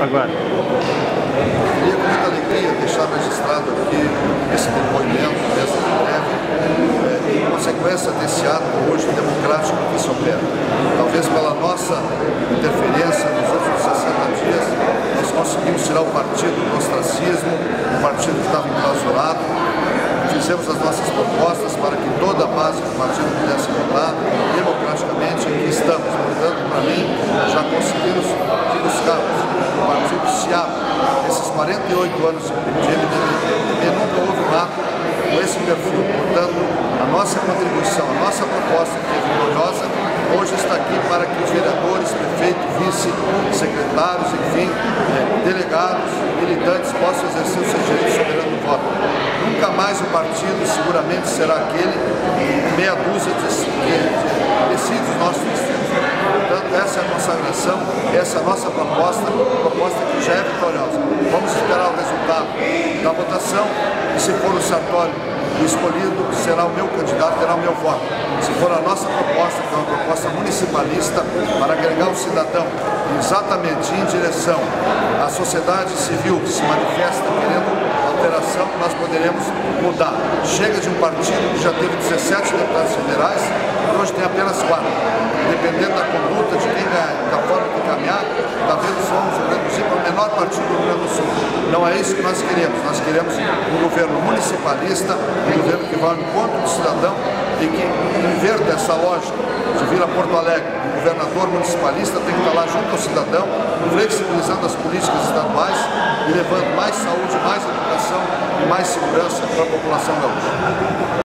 Agora. Queria com muita alegria deixar registrado aqui esse depoimento dessa greve, em consequência desse ato hoje democrático que se opera. Talvez pela nossa interferência nos últimos 60 dias, nós conseguimos tirar o partido do ostracismo, um partido que estava enclausurado. Fizemos as nossas propostas para que toda a base do partido pudesse votar democraticamente. Aqui estamos. Portanto, para mim, já conseguimos que buscamos. O partido se abre. Esses 48 anos de MDB nunca houve um ato com esse perfil. Portanto, a nossa contribuição, a nossa proposta, que é vitoriosa, hoje está aqui para que os vereadores, prefeito, vice, secretários, enfim, delegados, militantes possam exercer o seu direito soberano do voto. Nunca mais o partido seguramente será aquele meia dúzia de decide os nossos destinos. Portanto, essa é a consagração, essa é a nossa proposta que já é vitoriosa. Vamos esperar o resultado da votação e, se for o Sartori o escolhido, será o meu candidato, terá o meu voto. Se for a nossa proposta, que é uma proposta municipalista, para agregar o cidadão exatamente em direção à sociedade civil que se manifesta querendo alteração, nós poderemos mudar. Chega de um partido que já teve 17 deputados federais e hoje tem apenas 4. Dependendo da conduta de quem ganhar, da forma de caminhar, talvez vamos reduzir para o menor partido do Rio Grande do Sul. Não é isso que nós queremos. Nós queremos um governo municipalista, um governo que vá ao encontro do cidadão e que inverta essa lógica de vir a Porto Alegre. O governador municipalista tem que estar lá junto ao cidadão, flexibilizando as políticas estaduais e levando mais saúde, mais educação e mais segurança para a população gaúcha.